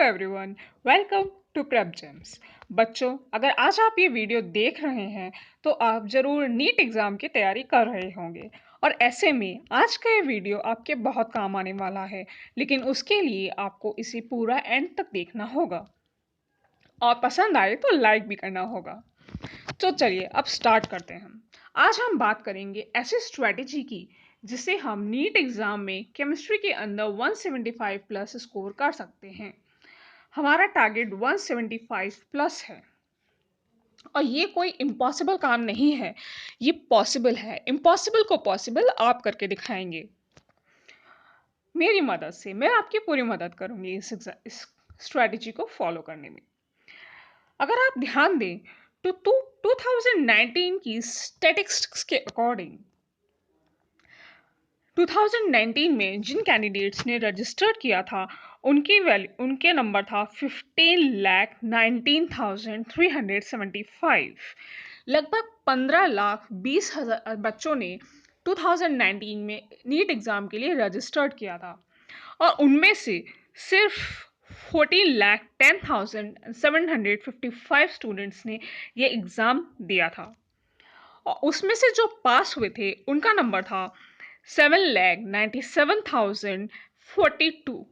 Everyone, welcome to Prep Gems. बच्चों, अगर आज आप ये वीडियो देख रहे हैं तो आप ज़रूर नीट एग्ज़ाम की तैयारी कर रहे होंगे और ऐसे में आज का ये वीडियो आपके बहुत काम आने वाला है। लेकिन उसके लिए आपको इसे पूरा एंड तक देखना होगा और पसंद आए तो लाइक भी करना होगा। तो चलिए अब स्टार्ट करते हैं। आज हम बात करेंगे ऐसी स्ट्रेटेजी की जिससे हम नीट एग्ज़ाम में केमिस्ट्री के अंदर 175 प्लस स्कोर कर सकते हैं। हमारा टारगेट 175 प्लस है और ये कोई इम्पॉसिबल काम नहीं है, ये पॉसिबल है। इम्पॉसिबल को पॉसिबल आप करके दिखाएंगे। मेरी मदद से मैं आपकी पूरी मदद करूंगी इस स्ट्रेटजी को फॉलो करने में। अगर आप ध्यान दें तो 2019 की स्टैटिस्टिक्स के अकॉर्डिंग 2019 में जिन कैंडिडेट्स ने रजिस्टर किया था उनके नंबर था 15,19,375। लगभग 15,20,000 बच्चों ने 2019 में नीट एग्ज़ाम के लिए रजिस्टर्ड किया था और उनमें से सिर्फ 14,10,755 स्टूडेंट्स ने ये एग्ज़ाम दिया था और उसमें से जो पास हुए थे उनका नंबर था 7,97,042।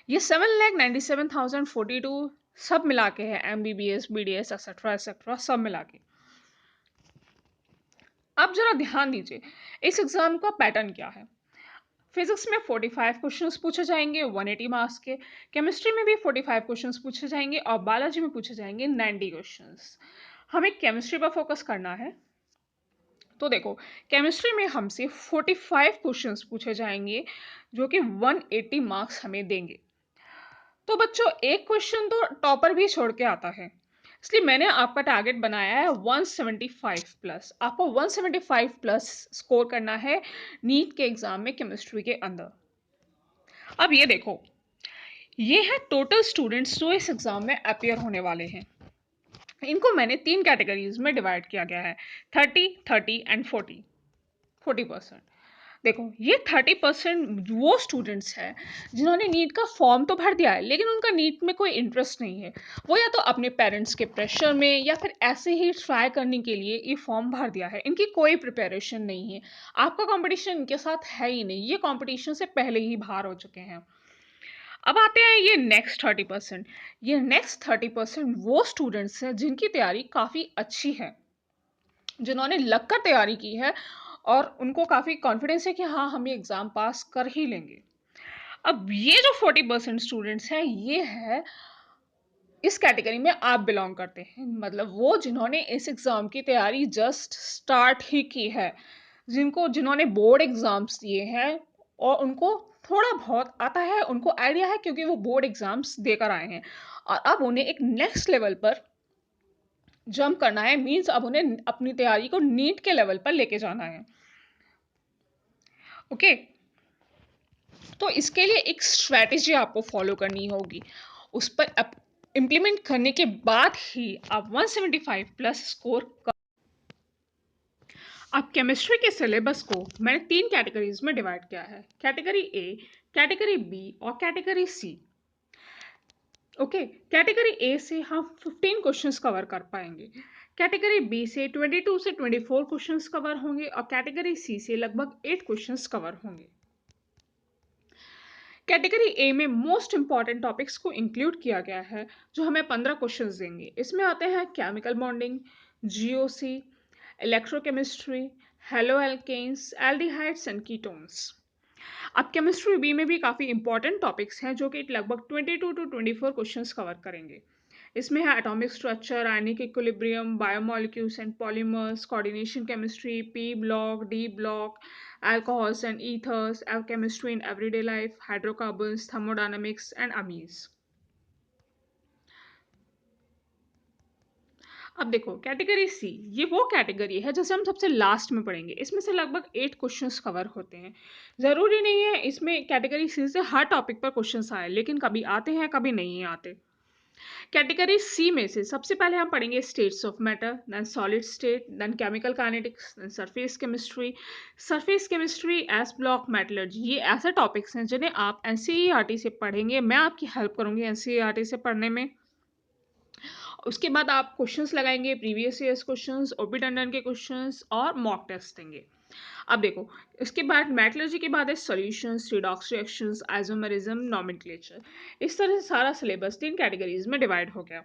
ये 7,97,042 सब मिला के है, MBBS, BDS एक्सेट्रा एक्सेट्रा सब मिला के। अब जरा ध्यान दीजिए इस एग्जाम का पैटर्न क्या है। फिजिक्स में 45 क्वेश्चंस पूछे जाएंगे 180 मार्क्स के, केमिस्ट्री में भी 45 क्वेश्चंस पूछे जाएंगे और बायोलॉजी में पूछे जाएंगे 90 क्वेश्चंस। हमें केमिस्ट्री पर फोकस करना है। तो देखो, केमिस्ट्री में हमसे 45 क्वेश्चंस पूछे जाएंगे जो कि 180 मार्क्स हमें देंगे। तो बच्चों, एक क्वेश्चन तो टॉपर भी छोड़ के आता है, इसलिए मैंने आपका टारगेट बनाया है 175 प्लस। आपको 175 प्लस स्कोर करना है नीट के एग्जाम में केमिस्ट्री के अंदर। अब ये देखो, ये है टोटल स्टूडेंट्स जो इस एग्जाम में अपीयर होने वाले हैं। इनको मैंने 3 कैटेगरीज में डिवाइड किया गया है, 30, 30 एंड 40%। देखो, ये 30% वो स्टूडेंट्स हैं जिन्होंने नीट का फॉर्म तो भर दिया है लेकिन उनका नीट में कोई इंटरेस्ट नहीं है। वो या तो अपने पेरेंट्स के प्रेशर में या फिर ऐसे ही ट्राई करने के लिए ये फॉर्म भर दिया है। इनकी कोई प्रिपरेशन नहीं है, आपका कंपटीशन इनके साथ है ही नहीं, ये कंपटीशन से पहले ही बाहर हो चुके हैं। अब आते हैं ये नेक्स्ट 30%। ये नेक्स्ट 30% वो स्टूडेंट्स हैं जिनकी तैयारी काफ़ी अच्छी है, जिन्होंने लग कर तैयारी की है और उनको काफ़ी कॉन्फिडेंस है कि हाँ, हम ये एग्ज़ाम पास कर ही लेंगे। अब ये जो 40% स्टूडेंट्स हैं, ये है इस कैटेगरी में आप बिलोंग करते हैं, मतलब वो जिन्होंने इस एग्ज़ाम की तैयारी जस्ट स्टार्ट ही की है, जिन्होंने बोर्ड एग्ज़ाम्स दिए हैं और उनको थोड़ा बहुत आता है, उनको आइडिया है क्योंकि वो बोर्ड एग्ज़ाम्स देकर आए हैं और अब उन्हें एक नेक्स्ट लेवल पर जंप करना है। मीन्स अब उन्हें अपनी तैयारी को नीट के लेवल पर लेके जाना है। ओके, तो इसके लिए एक स्ट्रैटेजी आपको फॉलो करनी होगी, उस पर इम्प्लीमेंट करने के बाद ही आप 175 प्लस स्कोर कर। अब केमिस्ट्री के सिलेबस को मैंने 3 कैटेगरीज में डिवाइड किया है, कैटेगरी ए, कैटेगरी बी और category C. Okay, category A से हम 15 क्वेश्चंस कवर कर पाएंगे, कैटेगरी बी से 22 से 24 क्वेश्चंस कवर होंगे और कैटेगरी सी से लगभग 8 क्वेश्चंस कवर होंगे। कैटेगरी ए में मोस्ट इंपॉर्टेंट टॉपिक्स को इंक्लूड किया गया है जो हमें 15 क्वेश्चंस देंगे। इसमें आते हैं chemical bonding, GOC, electrochemistry, halo alkanes, aldehydes and ketones. अब केमिस्ट्री बी में भी काफ़ी इंपॉर्टेंट टॉपिक्स हैं जो कि लगभग 22 टू 24 क्वेश्चंस कवर करेंगे। इसमें है atomic structure, ionic equilibrium, biomolecules and polymers, coordination chemistry, P block, D block, alcohols and ethers, chemistry in everyday life, hydrocarbons, thermodynamics and amines. अब देखो, कैटेगरी सी ये वो कैटेगरी है जैसे हम सबसे लास्ट में पढ़ेंगे। इसमें से लगभग 8 क्वेश्चंस कवर होते हैं। ज़रूरी नहीं है इसमें कैटेगरी सी से हर टॉपिक पर क्वेश्चंस आए, लेकिन कभी आते हैं कभी नहीं आते। कैटेगरी सी में से सबसे पहले हम पढ़ेंगे states of matter, then solid state, then chemical kinetics, then surface chemistry, s block metallurgy. ये ऐसे टॉपिक्स हैं जिन्हें आप एनसीईआरटी से पढ़ेंगे। मैं आपकी हेल्प करूंगी एनसीईआरटी से पढ़ने में। उसके बाद आप क्वेश्चंस लगाएंगे, previous years questions, OP Tandon के क्वेश्चंस और मॉक टेस्ट देंगे। अब देखो, इसके बाद मेटलर्जी के बाद है solutions, redox reactions, isomerism, nomenclature. इस तरह से सारा सिलेबस 3 कैटेगरीज में डिवाइड हो गया।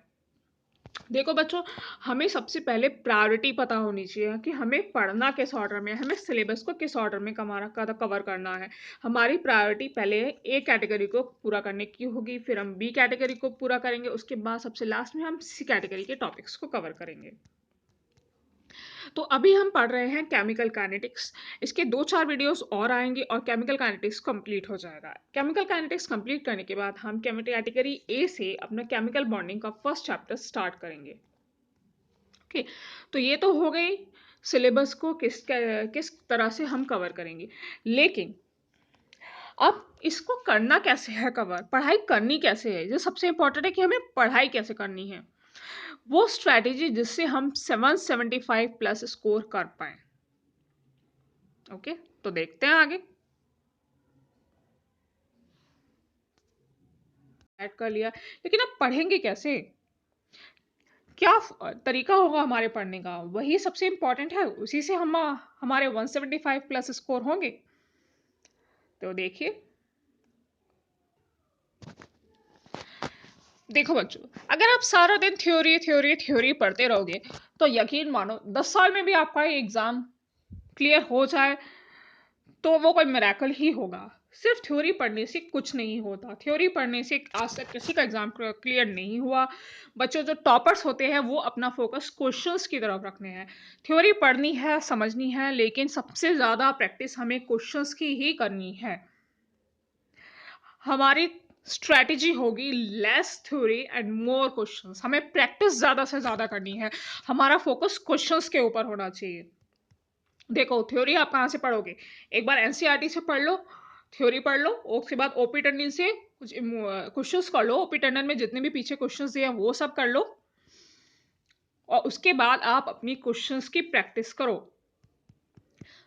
देखो बच्चों, हमें सबसे पहले प्रायोरिटी पता होनी चाहिए कि हमें पढ़ना किस ऑर्डर में है, हमें सिलेबस को किस ऑर्डर में कवर करना है। हमारी प्रायोरिटी पहले ए कैटेगरी को पूरा करने की होगी, फिर हम बी कैटेगरी को पूरा करेंगे, उसके बाद सबसे लास्ट में हम सी कैटेगरी के टॉपिक्स को कवर करेंगे। तो अभी हम पढ़ रहे हैं केमिकल काइनेटिक्स। इसके 2-4 वीडियोस और आएंगे और केमिकल काइनेटिक्स कंप्लीट हो जाएगा। केमिकल काइनेटिक्स कंप्लीट करने के बाद हम कैटेगरी ए से अपना केमिकल बॉन्डिंग का फर्स्ट चैप्टर स्टार्ट करेंगे। ओके, तो ये तो हो गई सिलेबस को किस तरह से हम कवर करेंगे। लेकिन अब इसको करना कैसे है कवर, पढ़ाई करनी कैसे है, ये सबसे इंपॉर्टेंट है कि हमें पढ़ाई कैसे करनी है। वो स्ट्रैटेजी जिससे हम 775 प्लस स्कोर कर पाए। ओके, तो देखते हैं आगे। ऐड कर लिया, लेकिन अब पढ़ेंगे कैसे, क्या तरीका होगा हमारे पढ़ने का, वही सबसे इंपॉर्टेंट है। उसी से हम हमारे 175 प्लस स्कोर होंगे। तो देखिए, देखो बच्चों, अगर आप सारा दिन थ्योरी थ्योरी थ्योरी पढ़ते रहोगे तो यकीन मानो 10 साल में भी आपका एग्जाम क्लियर हो जाए तो वो कोई मिरेकल ही होगा। सिर्फ थ्योरी पढ़ने से कुछ नहीं होता। थ्योरी पढ़ने से आज तक किसी का एग्जाम क्लियर नहीं हुआ। बच्चों जो टॉपर्स होते हैं वो अपना फोकस क्वेश्चंस की तरफ रखने हैं। थ्योरी पढ़नी है, समझनी है, लेकिन सबसे ज़्यादा प्रैक्टिस हमें क्वेश्चंस की ही करनी है। हमारी स्ट्रैटेजी होगी less theory and more questions. हमें प्रैक्टिस ज़्यादा से ज़्यादा करनी है। हमारा फोकस क्वेश्चंस के ऊपर होना चाहिए। देखो, थ्योरी आप कहाँ से पढ़ोगे, एक बार एनसीईआरटी से पढ़ लो, थ्योरी पढ़ लो, उसके बाद ओपी टंडन से कुछ क्वेश्चंस कर लो, ओपी टंडन में जितने भी पीछे क्वेश्चंस दिए हैं वो सब कर लो, और उसके बाद आप अपनी क्वेश्चंस की प्रैक्टिस करो।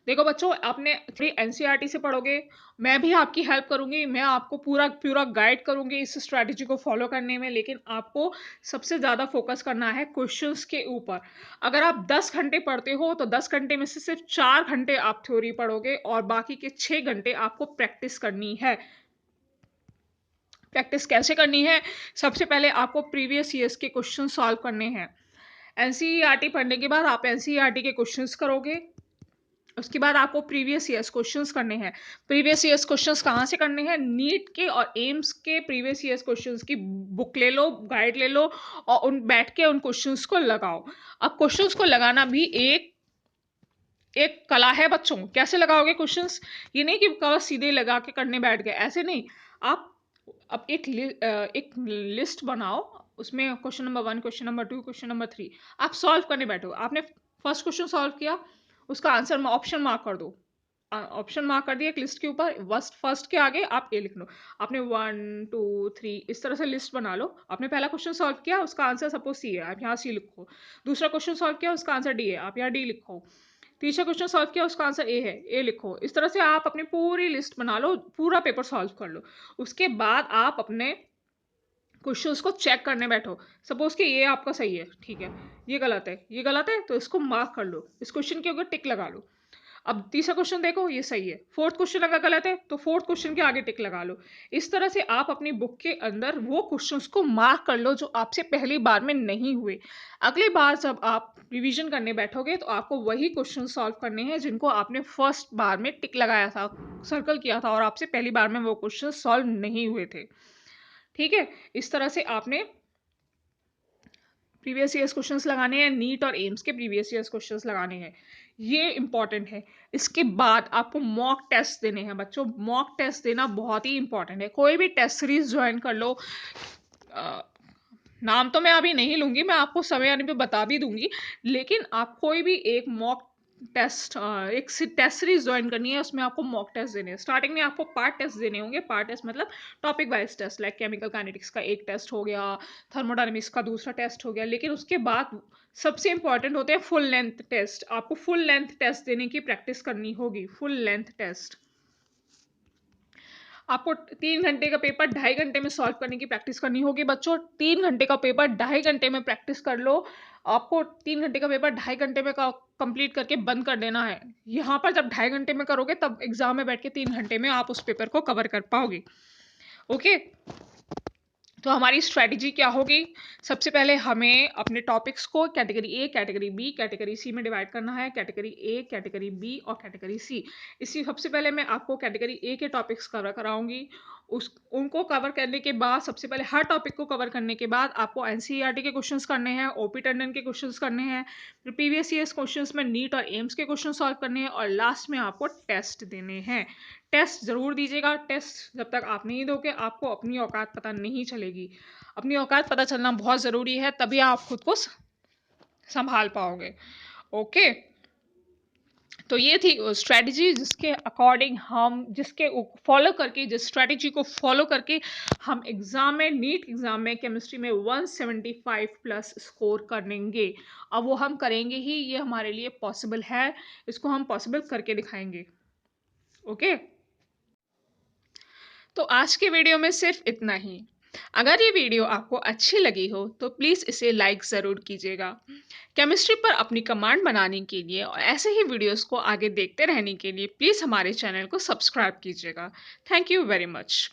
देखो बच्चों, आपने एनसीईआरटी से पढ़ोगे, मैं भी आपकी हेल्प करूंगी, मैं आपको पूरा पूरा गाइड करूंगी इस स्ट्रैटेजी को फॉलो करने में, लेकिन आपको सबसे ज़्यादा फोकस करना है क्वेश्चंस के ऊपर। अगर आप 10 घंटे पढ़ते हो तो 10 घंटे में से सिर्फ 4 घंटे आप थ्योरी पढ़ोगे और बाकी के 6 घंटे आपको प्रैक्टिस करनी है। प्रैक्टिस कैसे करनी है, सबसे पहले आपको प्रीवियस ईयर्स के क्वेश्चन सॉल्व करने हैं। एनसीईआरटी पढ़ने के बाद आप एनसीईआरटी के क्वेश्चंस करोगे, उसके बाद आपको प्रीवियस ईयर्स क्वेश्चंस करने हैं। प्रीवियस ईयर्स क्वेश्चंस कहाँ से करने हैं, नीट के और एम्स के प्रीवियस ईयर्स क्वेश्चंस की बुक ले लो, गाइड ले लो, और उन बैठ के उन क्वेश्चंस को लगाओ। अब क्वेश्चंस को लगाना भी एक एक कला है बच्चों। कैसे लगाओगे क्वेश्चंस, ये नहीं कि बस सीधे लगा के करने बैठ गए, ऐसे नहीं। आप अब एक लिस्ट बनाओ, उसमें question number 1, question number 2, question number 3 आप सॉल्व करने बैठो। आपने फर्स्ट क्वेश्चन सॉल्व किया, उसका आंसर में ऑप्शन मार्क कर दो। ऑप्शन मार्क कर दिया एक लिस्ट के ऊपर, फर्स्ट के आगे आप ए लिख लो। आपने 1 2 3 इस तरह से लिस्ट बना लो। आपने पहला क्वेश्चन सॉल्व किया, उसका आंसर सपोज सी है, आप यहाँ सी लिखो। दूसरा क्वेश्चन सॉल्व किया, उसका आंसर डी है, आप यहाँ डी लिखो। तीसरा क्वेश्चन सॉल्व किया, उसका आंसर ए है, ए लिखो। इस तरह से आप अपनी पूरी लिस्ट बना लो, पूरा पेपर सॉल्व कर लो। उसके बाद आप अपने क्वेश्चंस को चेक करने बैठो। सपोज कि ये आपका सही है, ठीक है, ये गलत है, ये गलत है, तो इसको मार्क कर लो, इस क्वेश्चन के ऊपर टिक लगा लो। अब तीसरा क्वेश्चन देखो, ये सही है, फोर्थ क्वेश्चन अगर गलत है तो फोर्थ क्वेश्चन के आगे टिक लगा लो। इस तरह से आप अपनी बुक के अंदर वो क्वेश्चंस को मार्क कर लो जो आपसे पहली बार में नहीं हुए। अगली बार जब आप रिवीजन करने बैठोगे तो आपको वही क्वेश्चन सॉल्व करने हैं जिनको आपने फर्स्ट बार में टिक लगाया था, सर्कल किया था, और आपसे पहली बार में वो क्वेश्चन सॉल्व नहीं हुए थे। ठीक है, इस तरह से आपने प्रीवियस ईयर्स क्वेश्चंस लगाने हैं, नीट और एम्स के प्रीवियस ईयर्स क्वेश्चंस लगाने हैं, ये इंपॉर्टेंट है। इसके बाद आपको मॉक टेस्ट देने हैं बच्चों। मॉक टेस्ट देना बहुत ही इंपॉर्टेंट है। कोई भी टेस्ट सीरीज ज्वाइन कर लो, नाम तो मैं अभी नहीं लूंगी, मैं आपको समय आने पे बता भी दूंगी, लेकिन आप कोई भी एक मॉक एक टेस्ट सीरीज ज्वाइन करनी है, उसमें आपको मॉक टेस्ट देने हैं। स्टार्टिंग में आपको पार्ट टेस्ट देने होंगे। पार्ट टेस्ट मतलब topic wise test, like chemical kinetics का एक टेस्ट हो गया, थर्मोडायनेमिक्स का दूसरा टेस्ट हो गया। लेकिन उसके बाद सबसे इंपॉर्टेंट होते हैं फुल लेंथ टेस्ट। आपको फुल लेंथ टेस्ट देने की प्रैक्टिस करनी होगी। फुल लेंथ टेस्ट आपको 3 घंटे का पेपर 2.5 घंटे में सॉल्व करने की प्रैक्टिस करनी होगी बच्चों। 3 घंटे का पेपर 2.5 घंटे में प्रैक्टिस कर लो। आपको 3 घंटे का पेपर 2.5 घंटे में कंप्लीट करके बंद कर देना है। यहाँ पर जब 2.5 घंटे में करोगे तब एग्जाम में बैठ के 3 घंटे में आप उस पेपर को कवर कर पाओगे। ओके, तो हमारी स्ट्रेटजी क्या होगी? सबसे पहले हमें अपने टॉपिक्स को category A, category B, category C में डिवाइड करना है। कैटेगरी ए, कैटेगरी बी और कैटेगरी सी। इसी सबसे पहले मैं आपको कैटेगरी ए के टॉपिक्स कवर कराऊंगी। उनको कवर करने के बाद, सबसे पहले हर टॉपिक को कवर करने के बाद आपको एनसीईआरटी के क्वेश्चंस करने हैं, ओपी टंडन के क्वेश्चंस करने हैं, फिर प्रीवियस ईयर्स क्वेश्चंस में नीट और एम्स के क्वेश्चन सॉल्व करने हैं, और लास्ट में आपको टेस्ट देने हैं। टेस्ट ज़रूर दीजिएगा। टेस्ट जब तक आप नहीं दोगे आपको अपनी औकात पता नहीं चलेगी। अपनी औकात पता चलना बहुत ज़रूरी है, तभी आप खुद को संभाल पाओगे। ओके, तो ये थी स्ट्रेटजी जिसके अकॉर्डिंग हम फॉलो करके, जिस स्ट्रेटजी को फॉलो करके हम एग्जाम में, नीट एग्जाम में केमिस्ट्री में 175 प्लस स्कोर करेंगे। अब वो हम करेंगे ही, ये हमारे लिए पॉसिबल है। इसको हम पॉसिबल करके दिखाएंगे। ओके, तो आज के वीडियो में सिर्फ इतना ही। अगर ये वीडियो आपको अच्छी लगी हो तो प्लीज़ इसे लाइक ज़रूर कीजिएगा। केमिस्ट्री पर अपनी कमांड बनाने के लिए और ऐसे ही वीडियोस को आगे देखते रहने के लिए प्लीज़ हमारे चैनल को सब्सक्राइब कीजिएगा। Thank you very much.